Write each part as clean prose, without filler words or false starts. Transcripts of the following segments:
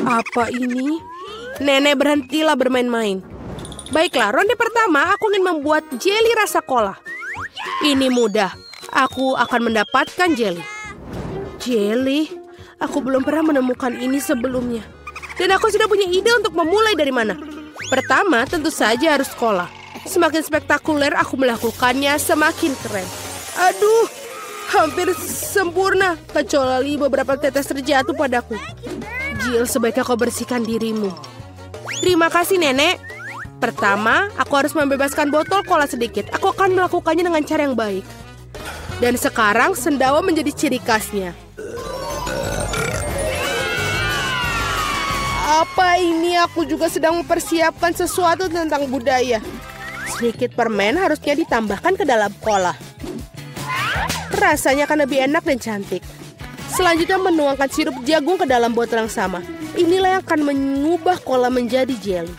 Apa ini? Nenek, berhentilah bermain-main. Baiklah, ronde pertama aku ingin membuat jeli rasa kola. Ini mudah. Aku akan mendapatkan jeli. Jeli? Aku belum pernah menemukan ini sebelumnya. Dan aku sudah punya ide untuk memulai dari mana. Pertama, tentu saja harus kola. Semakin spektakuler aku melakukannya, semakin keren. Aduh, hampir sempurna. Kecuali beberapa tetes terjatuh padaku. Jill, sebaiknya kau bersihkan dirimu. Terima kasih, Nenek. Pertama, aku harus membebaskan botol kola sedikit. Aku akan melakukannya dengan cara yang baik. Dan sekarang, sendawa menjadi ciri khasnya. Apa ini? Aku juga sedang mempersiapkan sesuatu tentang budaya. Sedikit permen harusnya ditambahkan ke dalam kola. Rasanya akan lebih enak dan cantik. Selanjutnya menuangkan sirup jagung ke dalam botol yang sama. Inilah yang akan mengubah kola menjadi jelly.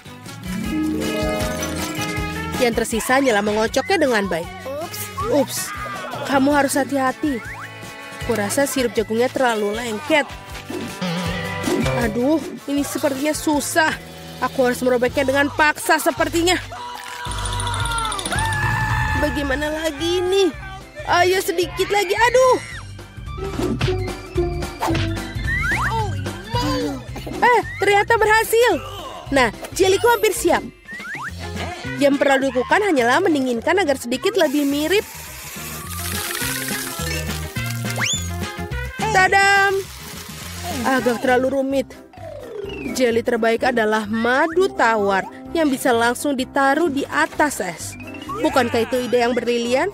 Yang tersisa hanyalah mengocoknya dengan baik. Ups, kamu harus hati-hati. Kurasa sirup jagungnya terlalu lengket. Aduh, ini sepertinya susah. Aku harus merobeknya dengan paksa sepertinya. Bagaimana lagi ini? Ayo sedikit lagi, aduh. Ternyata berhasil. Nah, jeliku hampir siap. Yang perlu dilakukan hanyalah mendinginkan agar sedikit lebih mirip. Tadam! Agak terlalu rumit. Jeli terbaik adalah madu tawar yang bisa langsung ditaruh di atas es. Bukankah itu ide yang brilian?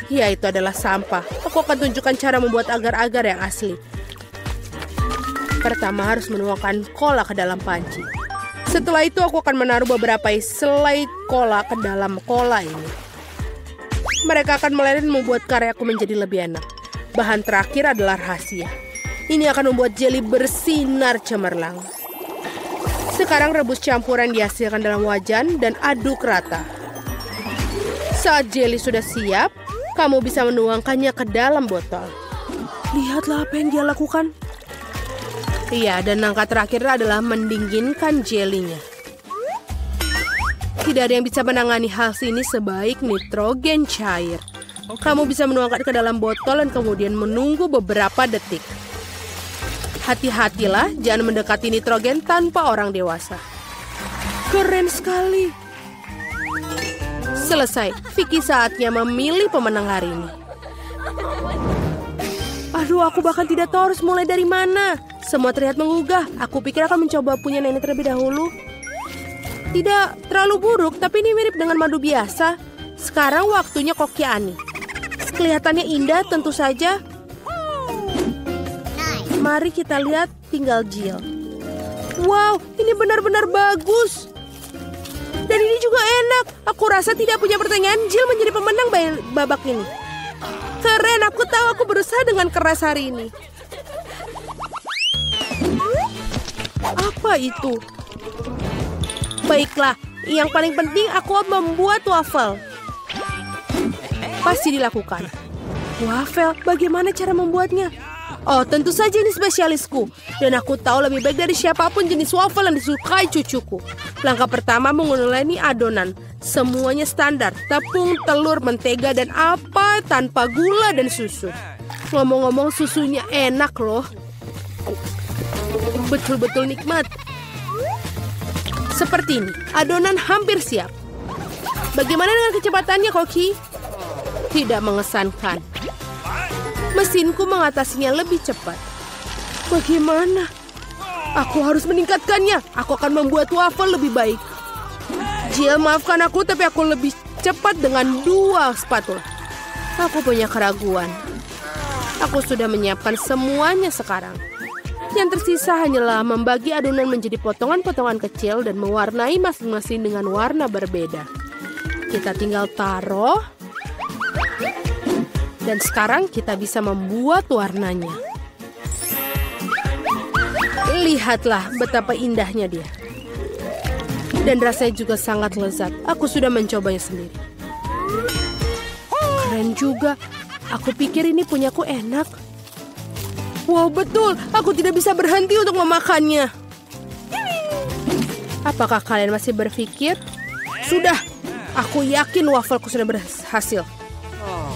Ya, itu adalah sampah. Aku akan tunjukkan cara membuat agar-agar yang asli. Pertama harus menuangkan kola ke dalam panci. Setelah itu aku akan menaruh beberapa selai kola ke dalam kola ini. Mereka akan meleleh membuat karyaku menjadi lebih enak. Bahan terakhir adalah rahasia. Ini akan membuat jeli bersinar cemerlang. Sekarang rebus campuran dihasilkan dalam wajan dan aduk rata. Saat jeli sudah siap, kamu bisa menuangkannya ke dalam botol. Lihatlah apa yang dia lakukan. Iya, dan langkah terakhir adalah mendinginkan jelinya. Tidak ada yang bisa menangani hal ini sebaik nitrogen cair. Kamu bisa menuangkan ke dalam botol dan kemudian menunggu beberapa detik. Hati-hatilah, jangan mendekati nitrogen tanpa orang dewasa. Keren sekali. Selesai. Vicky saatnya memilih pemenang hari ini. Aduh, aku bahkan tidak tahu harus mulai dari mana. Semua terlihat menggugah. Aku pikir akan mencoba punya nenek terlebih dahulu. Tidak terlalu buruk, tapi ini mirip dengan madu biasa. Sekarang waktunya koki Ani. Kelihatannya indah tentu saja. Mari kita lihat tinggal Jill. Wow, ini benar-benar bagus. Dan ini juga enak. Aku rasa tidak punya pertanyaan, Jill menjadi pemenang babak ini. Keren, aku tahu aku berusaha dengan keras hari ini. Apa itu? Baiklah, yang paling penting aku membuat wafel. Pasti dilakukan. Wafel, bagaimana cara membuatnya? Oh, tentu saja ini spesialisku. Dan aku tahu lebih baik dari siapapun jenis wafel yang disukai cucuku. Langkah pertama menguleni adonan. Semuanya standar. Tepung, telur, mentega, dan apa tanpa gula dan susu. Ngomong-ngomong, susunya enak loh. Betul-betul nikmat. Seperti ini, adonan hampir siap. Bagaimana dengan kecepatannya, Koki? Tidak mengesankan. Mesinku mengatasinya lebih cepat. Bagaimana? Aku harus meningkatkannya. Aku akan membuat wafel lebih baik. Jill, maafkan aku, tapi aku lebih cepat dengan 2 spatula. Aku punya keraguan. Aku sudah menyiapkan semuanya sekarang. Yang tersisa hanyalah membagi adonan menjadi potongan-potongan kecil dan mewarnai masing-masing dengan warna berbeda. Kita tinggal taruh. Dan sekarang kita bisa membuat warnanya. Lihatlah betapa indahnya dia. Dan rasanya juga sangat lezat. Aku sudah mencobanya sendiri. Keren juga. Aku pikir ini punyaku enak. Wow, betul. Aku tidak bisa berhenti untuk memakannya. Apakah kalian masih berpikir? Sudah, aku yakin wafelku sudah berhasil.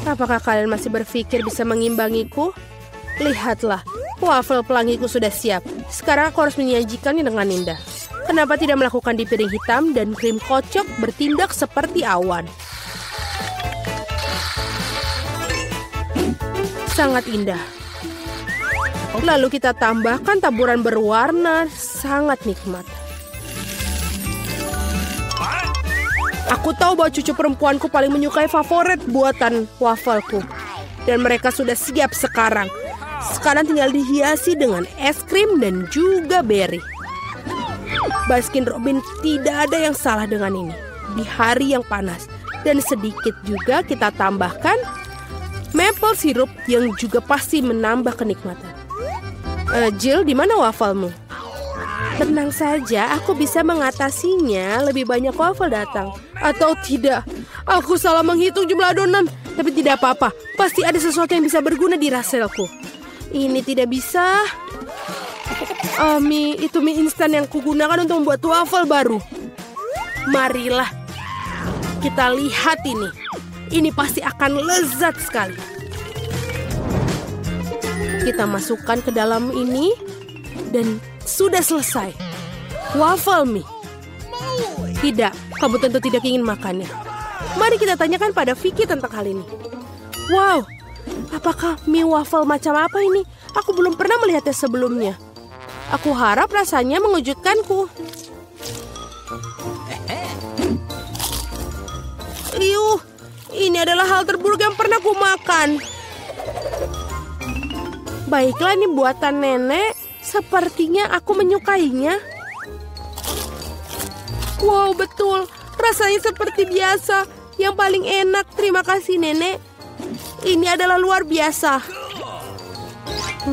Apakah kalian masih berpikir bisa mengimbangiku? Lihatlah, wafel pelangiku sudah siap. Sekarang aku harus menyajikannya dengan indah. Kenapa tidak melakukan di piring hitam dan krim kocok bertindak seperti awan? Sangat indah. Lalu kita tambahkan taburan berwarna, sangat nikmat. Aku tahu bahwa cucu perempuanku paling menyukai favorit buatan wafelku. Dan mereka sudah siap sekarang. Sekarang tinggal dihiasi dengan es krim dan juga beri. Baskin Robbins, tidak ada yang salah dengan ini. Di hari yang panas. Dan sedikit juga kita tambahkan maple syrup yang juga pasti menambah kenikmatan. Jill, di mana wafelmu? Tenang saja, aku bisa mengatasinya. Lebih banyak wafel datang. Atau tidak, aku salah menghitung jumlah adonan. Tapi tidak apa-apa, pasti ada sesuatu yang bisa berguna di raselku. Ini tidak bisa. Itu mie instan yang kugunakan untuk membuat wafel baru. Marilah, kita lihat ini. Ini pasti akan lezat sekali. Kita masukkan ke dalam ini. Dan sudah selesai. Waffle mie. Tidak, kamu tentu tidak ingin makannya. Mari kita tanyakan pada Vicky tentang hal ini. Wow, apakah mie waffle macam apa ini? Aku belum pernah melihatnya sebelumnya. Aku harap rasanya mengejutkanku. Iuh, ini adalah hal terburuk yang pernah ku makan. Baiklah, ini buatan nenek. Sepertinya aku menyukainya. Wow, betul. Rasanya seperti biasa. Yang paling enak. Terima kasih, nenek. Ini adalah luar biasa.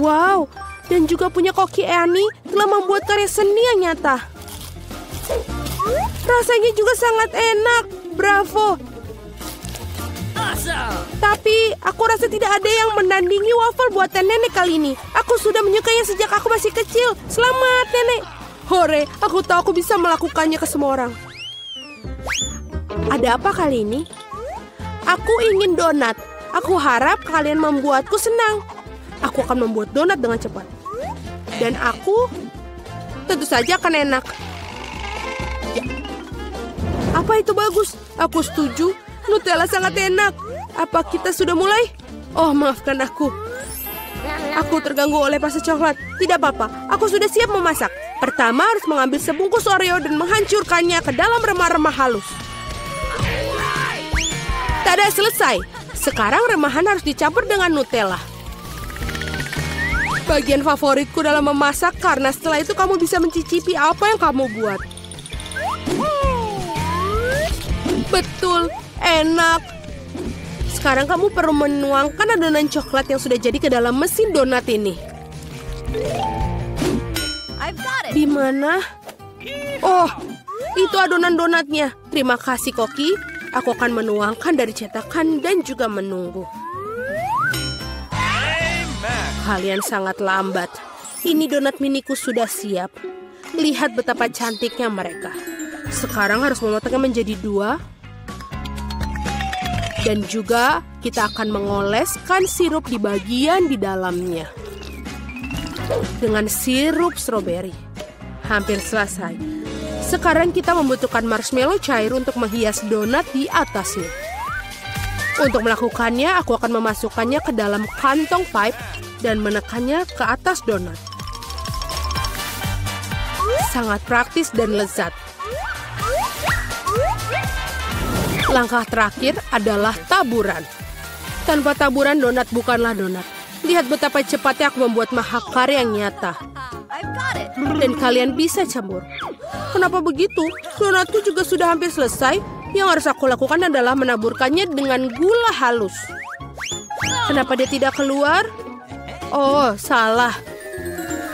Wow, dan juga punya Koki Annie telah membuat karya seni yang nyata. Rasanya juga sangat enak. Bravo. Tapi aku rasa tidak ada yang menandingi waffle buatan nenek kali ini. Aku sudah menyukainya sejak aku masih kecil. Selamat, nenek. Hore, aku tahu aku bisa melakukannya ke semua orang. Ada apa kali ini? Aku ingin donat. Aku harap kalian membuatku senang. Aku akan membuat donat dengan cepat. Dan aku tentu saja akan enak. Ya. Apa itu bagus? Aku setuju. Nutella sangat enak. Apa kita sudah mulai? Oh, maafkan aku. Aku terganggu oleh pasta coklat. Tidak apa-apa, aku sudah siap memasak. Pertama harus mengambil sebungkus Oreo dan menghancurkannya ke dalam remah-remah halus. Tada, selesai. Sekarang remahan harus dicampur dengan Nutella. Bagian favoritku dalam memasak karena setelah itu kamu bisa mencicipi apa yang kamu buat. Betul, enak. Sekarang kamu perlu menuangkan adonan coklat yang sudah jadi ke dalam mesin donat ini. Di mana? Oh, itu adonan donatnya. Terima kasih, Koki. Aku akan menuangkan dari cetakan dan juga menunggu. Kalian sangat lambat. Ini donat miniku sudah siap. Lihat betapa cantiknya mereka. Sekarang harus memotongnya menjadi 2. Dan juga kita akan mengoleskan sirup di bagian di dalamnya. Dengan sirup stroberi. Hampir selesai. Sekarang kita membutuhkan marshmallow cair untuk menghias donat di atasnya. Untuk melakukannya, aku akan memasukkannya ke dalam kantong pipe dan menekannya ke atas donat. Sangat praktis dan lezat. Langkah terakhir adalah taburan. Tanpa taburan, donat bukanlah donat. Lihat betapa cepatnya aku membuat mahakarya yang nyata. Dan kalian bisa campur. Kenapa begitu? Donatku juga sudah hampir selesai. Yang harus aku lakukan adalah menaburkannya dengan gula halus. Kenapa dia tidak keluar? Oh, salah.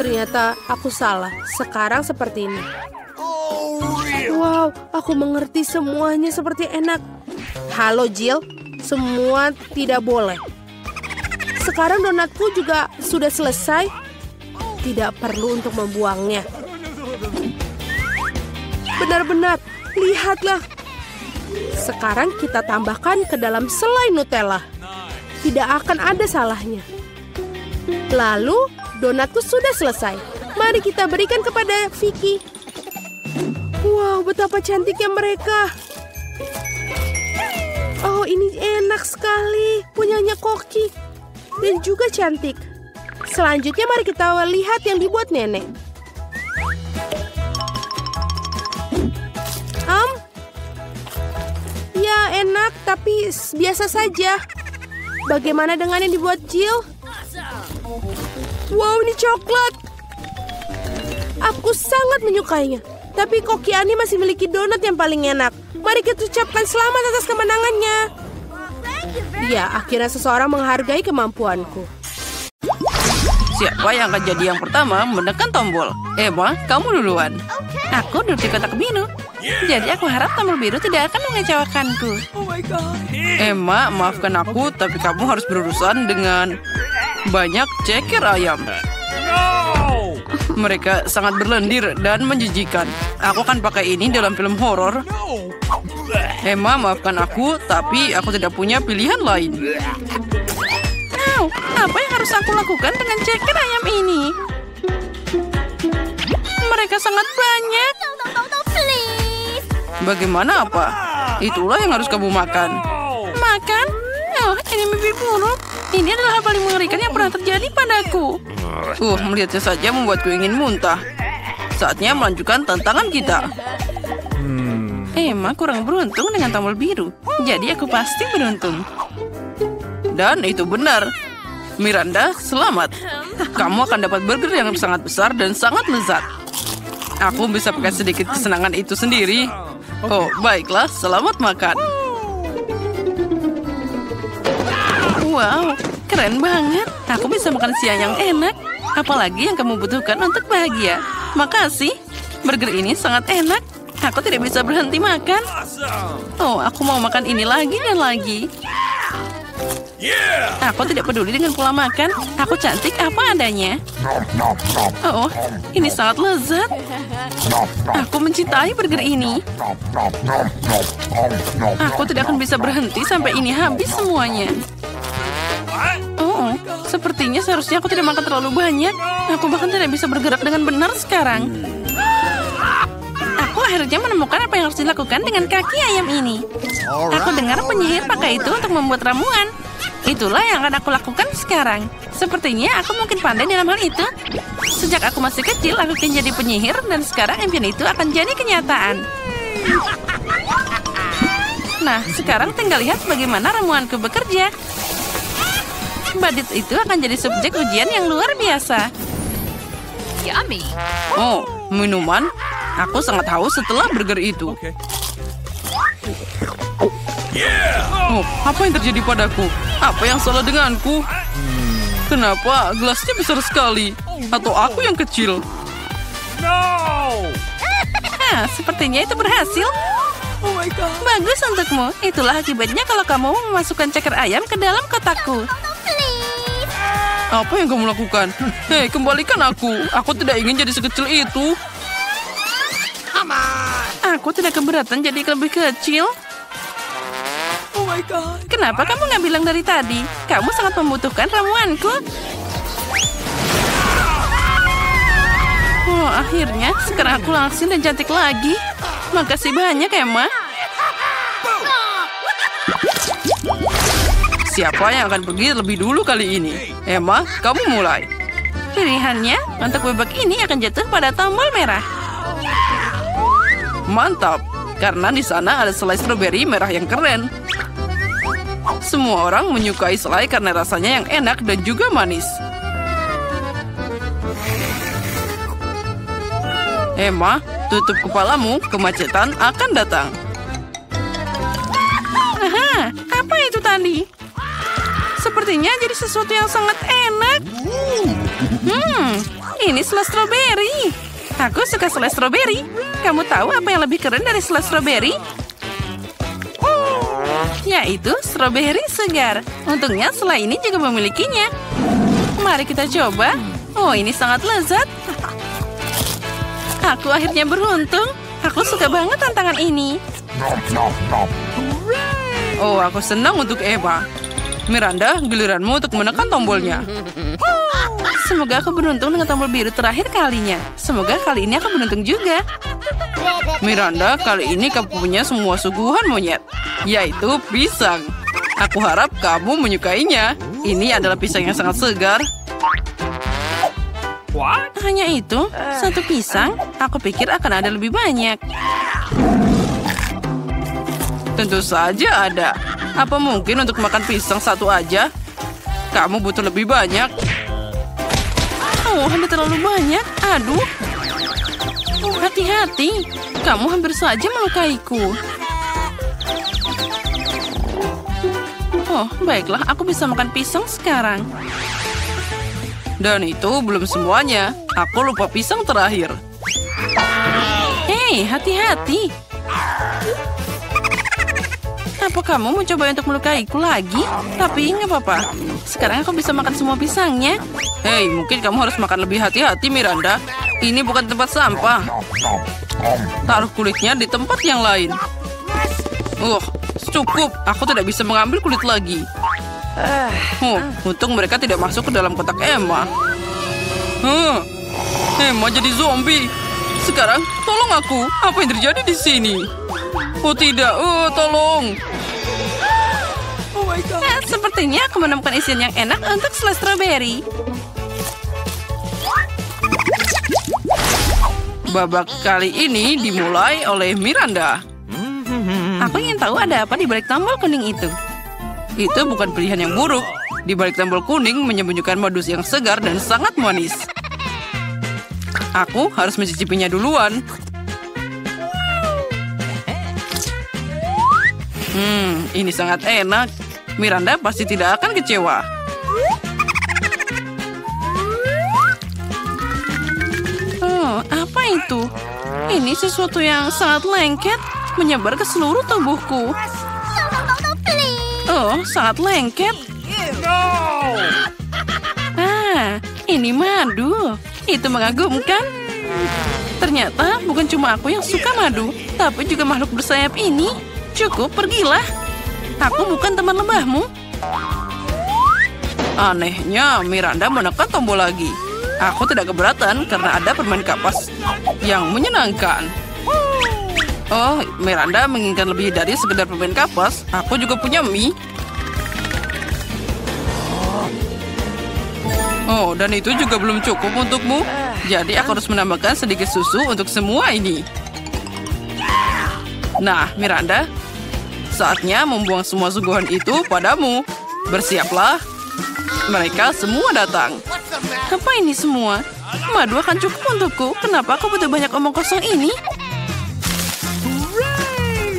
Ternyata aku salah. Sekarang seperti ini. Wow, aku mengerti semuanya seperti enak. Halo, Jill. Semua tidak boleh. sekarang donatku juga sudah selesai. Tidak perlu untuk membuangnya. Benar-benar, lihatlah. Sekarang kita tambahkan ke dalam selai Nutella. Tidak akan ada salahnya. Lalu, donatku sudah selesai. Mari kita berikan kepada Vicky. Wow, betapa cantiknya mereka. Oh, ini enak sekali. Punyanya Koki. Dan juga cantik. Selanjutnya mari kita lihat yang dibuat nenek. Ya enak, tapi biasa saja. Bagaimana dengan yang dibuat Jill? Wow, ini coklat. Aku sangat menyukainya. Tapi Koki Ani masih memiliki donat yang paling enak. Mari kita ucapkan selamat atas kemenangannya. Ya, akhirnya seseorang menghargai kemampuanku. Siapa yang akan jadi yang pertama menekan tombol? Emma, kamu duluan. Aku duduk di kotak biru. Jadi aku harap tombol biru tidak akan mengecewakanku. Emma, maafkan aku, tapi kamu harus berurusan dengan banyak ceker ayam. Mereka sangat berlendir dan menjijikan. Aku akan pakai ini dalam film horor. Emma, maafkan aku, tapi aku tidak punya pilihan lain. Apa yang harus aku lakukan dengan ceker ayam ini? Mereka sangat banyak. Bagaimana apa? Itulah yang harus kamu makan. Makan? Oh, ini mimpi buruk. Ini adalah hal paling mengerikan yang pernah terjadi padaku. Melihatnya saja membuatku ingin muntah. Saatnya melanjutkan tantangan kita. Emma kurang beruntung dengan tombol biru. Jadi aku pasti beruntung. Dan itu benar. Miranda, selamat. Kamu akan dapat burger yang sangat besar dan sangat lezat. Aku bisa pakai sedikit kesenangan itu sendiri. Oh, baiklah. Selamat makan. Wow, keren banget. Aku bisa makan siang yang enak. Apalagi yang kamu butuhkan untuk bahagia. Makasih. Burger ini sangat enak. Aku tidak bisa berhenti makan. Oh, aku mau makan ini lagi dan lagi. Aku tidak peduli dengan pola makan. Aku cantik apa adanya. Oh, ini sangat lezat. Aku mencintai burger ini. Aku tidak akan bisa berhenti sampai ini habis semuanya. Oh, sepertinya seharusnya aku tidak makan terlalu banyak. Aku bahkan tidak bisa bergerak dengan benar sekarang. Aku akhirnya menemukan apa yang harus dilakukan dengan kaki ayam ini. Aku dengar penyihir pakai itu untuk membuat ramuan. Itulah yang akan aku lakukan sekarang. Sepertinya aku mungkin pandai dalam hal itu. Sejak aku masih kecil, aku ingin jadi penyihir. Dan sekarang impian itu akan jadi kenyataan. Nah, sekarang tinggal lihat bagaimana ramuanku bekerja. Badut itu akan jadi subjek ujian yang luar biasa. Yummy. Oh, minuman? Aku sangat haus setelah burger itu. Oh, apa yang terjadi padaku? Apa yang salah denganku? Kenapa gelasnya besar sekali? Atau aku yang kecil? Sepertinya itu berhasil. Bagus untukmu. Itulah akibatnya kalau kamu memasukkan ceker ayam ke dalam kotakku. Apa yang kamu lakukan? Hei, kembalikan aku. Aku tidak ingin jadi sekecil itu. Aku tidak keberatan jadi lebih kecil. Kenapa kamu nggak bilang dari tadi? Kamu sangat membutuhkan ramuanku. Oh, akhirnya sekarang aku langsing dan cantik lagi. Makasih banyak, Emma. Siapa yang akan pergi lebih dulu kali ini? Emma, kamu mulai. Pilihannya untuk bebek ini akan jatuh pada tombol merah. Mantap, karena di sana ada selai stroberi merah yang keren. Semua orang menyukai selai karena rasanya yang enak dan juga manis. Emma, tutup kepalamu, kemacetan akan datang. Aha, apa itu tadi? Sepertinya jadi sesuatu yang sangat enak. Ini selai stroberi. Aku suka selai stroberi. Kamu tahu apa yang lebih keren dari selai stroberi? yaitu stroberi segar. Untungnya selai ini juga memilikinya. Mari kita coba. Oh, ini sangat lezat. Aku akhirnya beruntung. Aku suka banget tantangan ini. Oh, aku senang untuk Emma. Miranda, giliranmu untuk menekan tombolnya. Semoga aku beruntung dengan tombol biru terakhir kalinya. Semoga kali ini aku beruntung juga. Miranda, kali ini kamu punya semua suguhan monyet, yaitu pisang. Aku harap kamu menyukainya. Ini adalah pisang yang sangat segar. Hanya itu? Satu pisang? Aku pikir akan ada lebih banyak. Tentu saja ada. Apa mungkin untuk makan pisang satu aja? Kamu butuh lebih banyak. Oh, ada terlalu banyak. Aduh. Oh, hati-hati. Kamu hampir saja melukaiku. Oh, baiklah. Aku bisa makan pisang sekarang. Dan itu belum semuanya. Aku lupa pisang terakhir. Hei, hati-hati. Apa kamu mau coba untuk melukaiku lagi? Tapi nggak apa-apa. Sekarang aku bisa makan semua pisangnya. Hei, mungkin kamu harus makan lebih hati-hati, Miranda. Ini bukan tempat sampah. Taruh kulitnya di tempat yang lain. Cukup. Aku tidak bisa mengambil kulit lagi. Untung mereka tidak masuk ke dalam kotak Emma. Emma jadi zombie. Sekarang, tolong aku. Apa yang terjadi di sini? Oh tidak, tolong. Sepertinya aku menemukan isian yang enak untuk selai stroberi. Babak kali ini dimulai oleh Miranda. Aku ingin tahu ada apa di balik tombol kuning itu. Itu bukan pilihan yang buruk. Di balik tombol kuning menyembunyikan modus yang segar dan sangat manis. Aku harus mencicipinya duluan. Ini sangat enak. Miranda pasti tidak akan kecewa. Oh, apa itu? Ini sesuatu yang sangat lengket, menyebar ke seluruh tubuhku. Oh, sangat lengket. Ini madu. Itu mengagumkan. Ternyata bukan cuma aku yang suka madu, tapi juga makhluk bersayap ini. Cukup, pergilah. Aku bukan teman lebahmu. Anehnya, Miranda menekan tombol lagi. Aku tidak keberatan karena ada permen kapas yang menyenangkan. Oh, Miranda menginginkan lebih dari sekedar permen kapas. Aku juga punya mie. Oh, dan itu juga belum cukup untukmu. Jadi aku harus menambahkan sedikit susu untuk semua ini. Nah, Miranda, saatnya membuang semua suguhan itu padamu. Bersiaplah. Mereka semua datang. Apa ini semua? Madu akan cukup untukku. Kenapa aku butuh banyak omong kosong ini?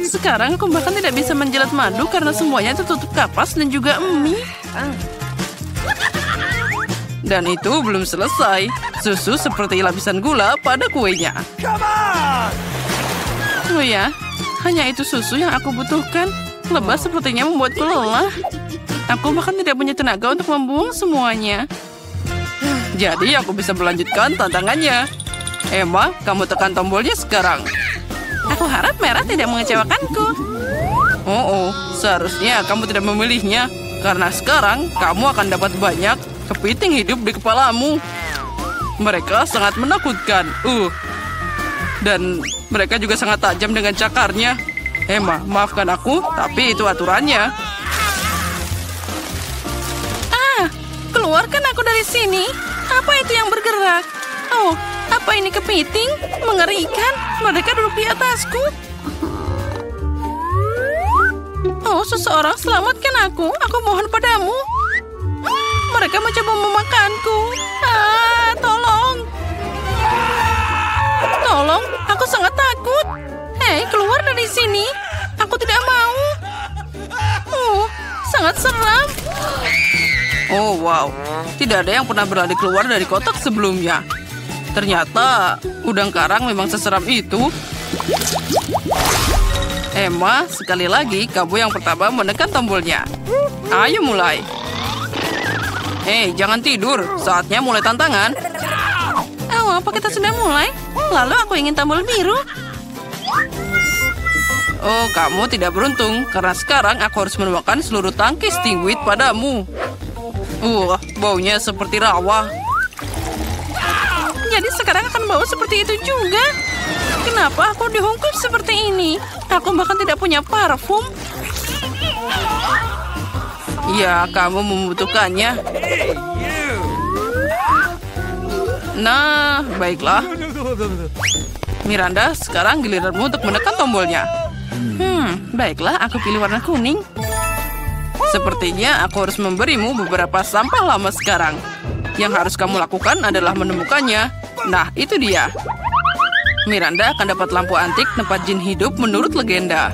Sekarang aku bahkan tidak bisa menjilat madu karena semuanya tertutup kapas dan juga mie. Dan itu belum selesai. Susu seperti lapisan gula pada kuenya. Oh ya, hanya itu susu yang aku butuhkan. Lebah sepertinya membuatku lelah. Aku bahkan tidak punya tenaga untuk membuang semuanya. Jadi aku bisa melanjutkan tantangannya. Emma, kamu tekan tombolnya sekarang. Aku harap merah tidak mengecewakanku. Oh, seharusnya kamu tidak memilihnya. Karena sekarang kamu akan dapat banyak kepiting hidup di kepalamu. Mereka sangat menakutkan. Dan mereka juga sangat tajam dengan cakarnya. Emma, maafkan aku, tapi itu aturannya. Keluarkan aku dari sini. Apa itu yang bergerak? Oh, apa ini kepiting? Mengerikan. Mereka duduk di atasku. Oh, seseorang selamatkan aku. Aku mohon padamu. Mereka mencoba memakanku. Tolong. Tolong, aku sangat takut. Hei, keluar dari sini. Aku tidak mau. Sangat seram. Oh, wow. Tidak ada yang pernah berlari keluar dari kotak sebelumnya. Ternyata udang karang memang seseram itu. Emma, sekali lagi kamu yang pertama menekan tombolnya. Ayo mulai. Jangan tidur. Saatnya mulai tantangan. Oh, apa kita sudah mulai? Lalu aku ingin tombol biru. Oh, kamu tidak beruntung. Karena sekarang aku harus menuangkan seluruh tangki stingwit padamu. Baunya seperti rawa. Jadi sekarang akan bau seperti itu juga. Kenapa aku dihungkul seperti ini? Aku bahkan tidak punya parfum. Ya, kamu membutuhkannya. Nah, baiklah. Miranda, sekarang giliranmu untuk menekan tombolnya. Baiklah, aku pilih warna kuning. Sepertinya aku harus memberimu beberapa sampah lama sekarang. Yang harus kamu lakukan adalah menemukannya. Nah, itu dia. Miranda akan dapat lampu antik tempat jin hidup menurut legenda.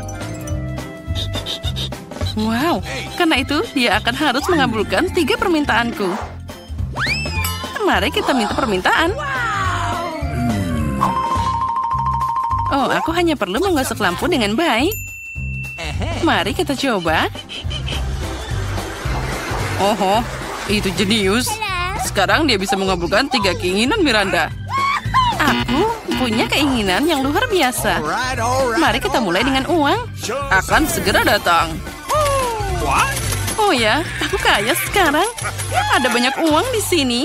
Wow, karena itu dia akan harus mengabulkan 3 permintaanku. Mari kita minta permintaan. Oh, aku hanya perlu menggosok lampu dengan baik. Mari kita coba. Oh, itu jenius. Sekarang dia bisa mengabulkan 3 keinginan Miranda. Aku punya keinginan yang luar biasa. Mari kita mulai dengan uang. Akan segera datang. Oh ya, aku kaya sekarang. Ada banyak uang di sini.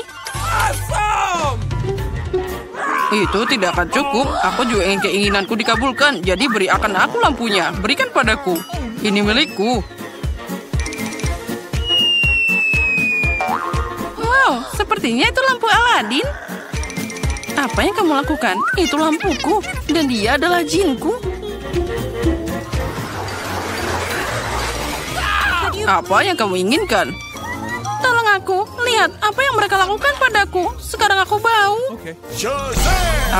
Itu tidak akan cukup. Aku juga ingin keinginanku dikabulkan. Jadi beri akan aku lampunya. Berikan padaku. Ini milikku. Wow, sepertinya itu lampu Aladin. Apa yang kamu lakukan? Itu lampuku. Dan dia adalah jinku. Apa yang kamu inginkan? Tolong aku. Lihat apa yang mereka lakukan padaku. Sekarang aku bau.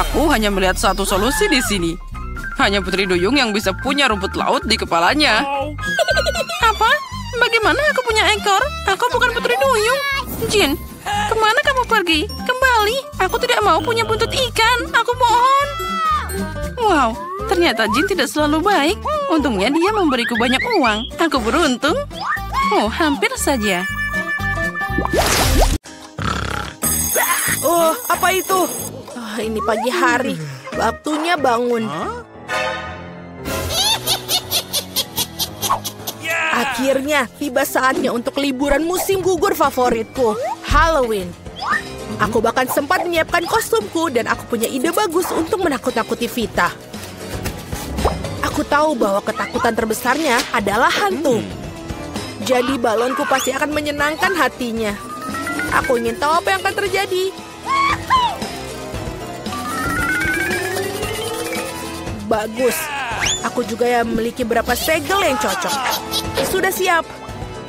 Aku hanya melihat satu solusi di sini. Hanya Putri Duyung yang bisa punya rumput laut di kepalanya. Apa? Bagaimana aku punya ekor? Aku bukan Putri Duyung. Jin, kemana kamu pergi? Kembali. Aku tidak mau punya buntut ikan. Aku mohon. Wow, ternyata Jin tidak selalu baik. Untungnya dia memberiku banyak uang. Aku beruntung. Oh, hampir saja. Oh, apa itu? Ini pagi hari. Waktunya bangun. Akhirnya tiba saatnya untuk liburan musim gugur favoritku, Halloween. Aku bahkan sempat menyiapkan kostumku dan aku punya ide bagus untuk menakut-nakuti Vita. Aku tahu bahwa ketakutan terbesarnya adalah hantu. Jadi balonku pasti akan menyenangkan hatinya. Aku ingin tahu apa yang akan terjadi. Bagus. Aku juga memiliki beberapa segel yang cocok. Sudah siap.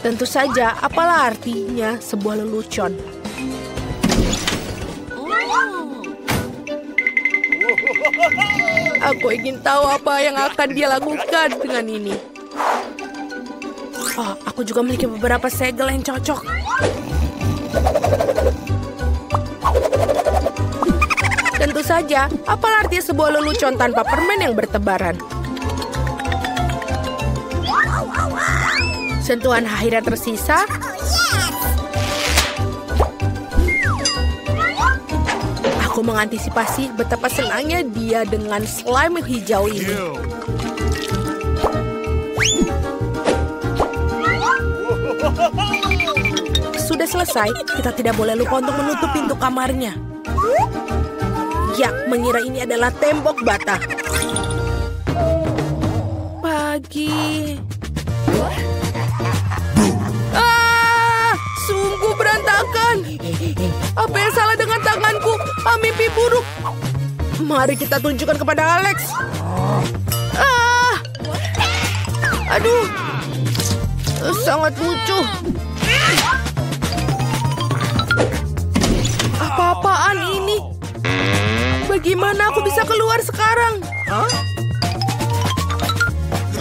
Tentu saja, apalah artinya sebuah lelucon. Aku ingin tahu apa yang akan dia lakukan dengan ini. Oh, aku juga memiliki beberapa segel yang cocok. Tentu saja, apalah artinya sebuah lelucon tanpa permen yang bertebaran. Sentuhan akhir yang tersisa. Aku mengantisipasi betapa senangnya dia dengan slime hijau ini. Sudah selesai, kita tidak boleh lupa untuk menutup pintu kamarnya. Ya, mengira ini adalah tembok bata. Pagi. Sungguh berantakan. Apa yang salah dengan tanganku? Mimpi buruk. Mari kita tunjukkan kepada Alex. Aduh. Sangat lucu. Apa-apaan ini? Bagaimana aku bisa keluar sekarang?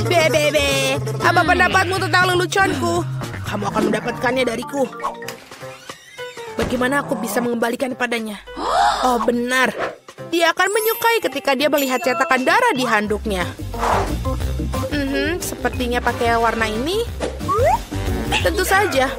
Bebe, apa pendapatmu tentang leluconku? Kamu akan mendapatkannya dariku. Bagaimana aku bisa mengembalikan padanya? Oh, benar. Dia akan menyukai ketika dia melihat cetakan darah di handuknya. Sepertinya pakai warna ini. Tentu saja.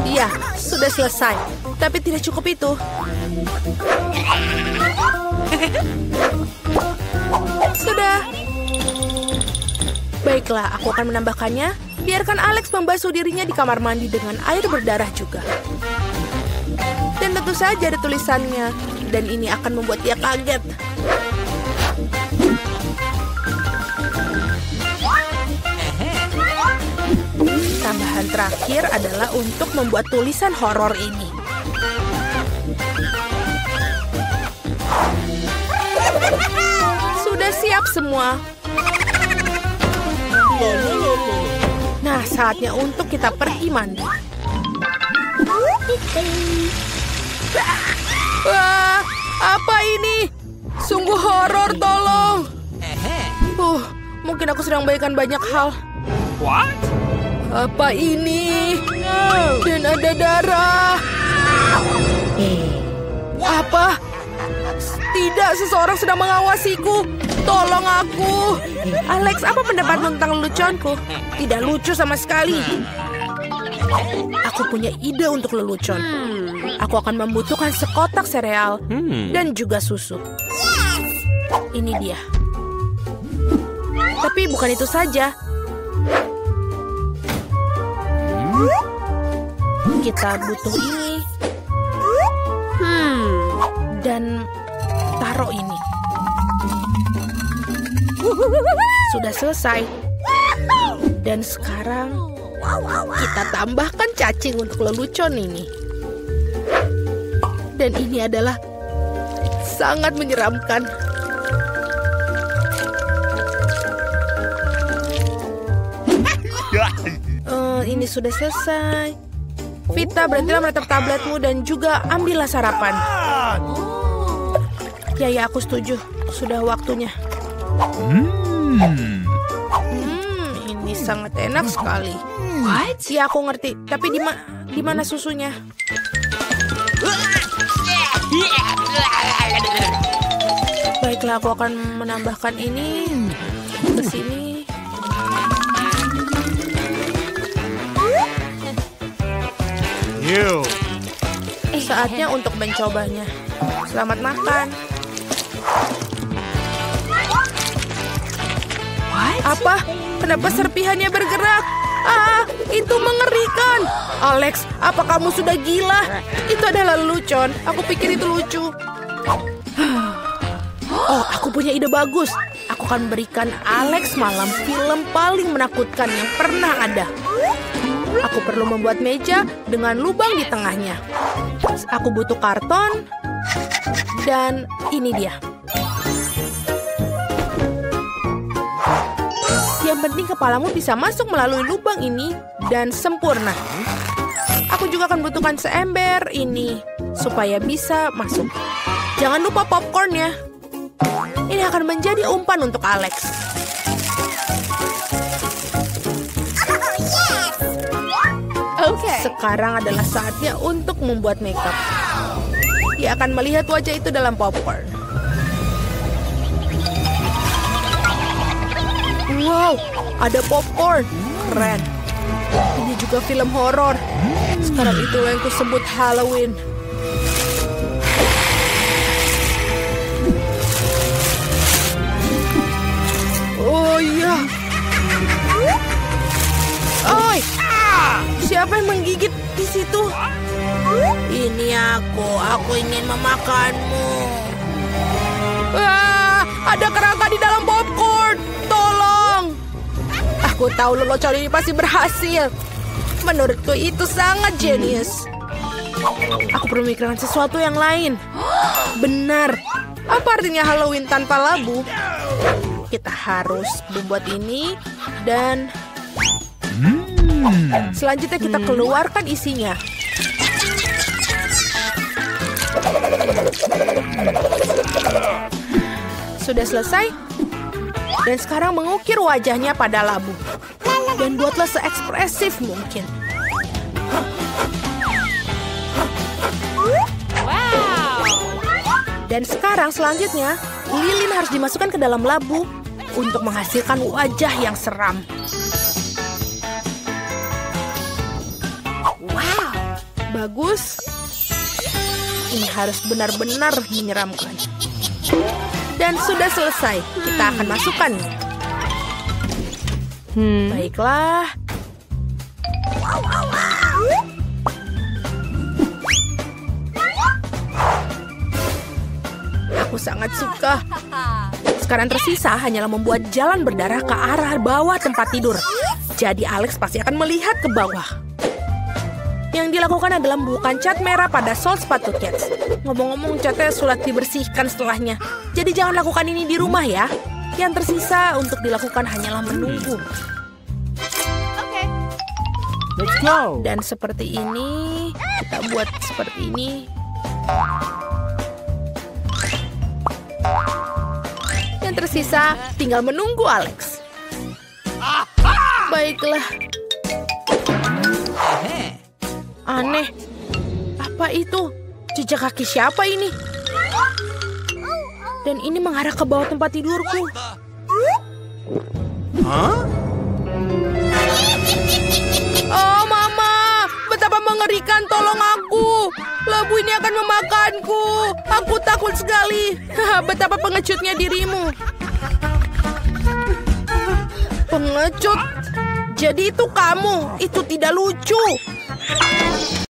Iya, sudah selesai. Tapi tidak cukup itu. Sudah. Baiklah, aku akan menambahkannya. Biarkan Alex membasuh dirinya di kamar mandi dengan air berdarah juga. Dan tentu saja ada tulisannya. Dan ini akan membuat dia kaget. Tambahan terakhir adalah untuk membuat tulisan horor ini. Sudah siap semua. Nah, saatnya untuk kita pergi mandi. Wah, apa ini? Sungguh horor, tolong. Mungkin aku sedang bayangkan banyak hal. What? Apa ini? Dan ada darah. Apa? Tidak, seseorang sedang mengawasiku. Tolong aku. Alex, apa pendapatmu tentang leluconku? Tidak lucu sama sekali. Aku punya ide untuk lelucon. Aku akan membutuhkan sekotak sereal dan juga susu. Ini dia. Tapi bukan itu saja. Kita butuh ini. Dan taruh ini. Sudah selesai. Dan sekarang kita tambahkan cacing untuk lelucon ini. Dan ini adalah sangat menyeramkan. Ini sudah selesai. Vita, berhentilah menatap tabletmu dan juga ambillah sarapan. Ya, aku setuju. Sudah waktunya. Ini sangat enak sekali. What? Ya, aku ngerti. Tapi di mana susunya? Baiklah, aku akan menambahkan ini ke sini. Saatnya untuk mencobanya. Selamat makan. Apa? Kenapa serpihannya bergerak? Itu mengerikan. Alex, apa kamu sudah gila? Itu adalah lelucon. Aku pikir itu lucu. Oh, aku punya ide bagus. Aku akan berikan Alex malam film paling menakutkan yang pernah ada. Aku perlu membuat meja dengan lubang di tengahnya. Aku butuh karton. Dan ini dia. Yang penting kepalamu bisa masuk melalui lubang ini dan sempurna. Aku juga akan butuhkan seember ini supaya bisa masuk. Jangan lupa popcornnya. Ini akan menjadi umpan untuk Alex. Sekarang adalah saatnya untuk membuat makeup. Dia akan melihat wajah itu dalam popcorn. Wow, ada popcorn. Keren. Ini juga film horor. Sekarang itu yang kusebut Halloween. Oh iya. Oi, siapa yang menggigit di situ? Ini aku ingin memakanmu. Ada kerangka di dalam popcorn. Tolong. Aku tahu lelucon ini pasti berhasil. Menurutku itu sangat jenius. Aku perlu memikirkan sesuatu yang lain. Benar. Apa artinya Halloween tanpa labu? Kita harus membuat ini dan selanjutnya kita keluarkan isinya. Sudah selesai. Dan sekarang mengukir wajahnya pada labu. Dan buatlah seekspresif mungkin. Dan sekarang selanjutnya, lilin harus dimasukkan ke dalam labu untuk menghasilkan wajah yang seram. Wow, bagus. Ini harus benar-benar menyeramkan. Dan sudah selesai, kita akan masukkan. Baiklah. Aku sangat suka. Sekarang tersisa hanyalah membuat jalan berdarah ke arah bawah tempat tidur. Jadi Alex pasti akan melihat ke bawah. Yang dilakukan adalah membubuhkan cat merah pada sol sepatu Cats. Ngomong-ngomong, catnya sulit dibersihkan setelahnya. Jadi jangan lakukan ini di rumah ya. Yang tersisa untuk dilakukan hanyalah menunggu. Let's go. Dan seperti ini, kita buat seperti ini. Yang tersisa tinggal menunggu Alex. Baiklah. Aneh. Apa itu? Jejak kaki siapa ini? Dan ini mengarah ke bawah tempat tidurku. Oh, Mama! Betapa mengerikan, tolong aku! Labu ini akan memakanku. Aku takut sekali. Betapa pengecutnya dirimu. Pengecut? Jadi itu kamu. Itu tidak lucu.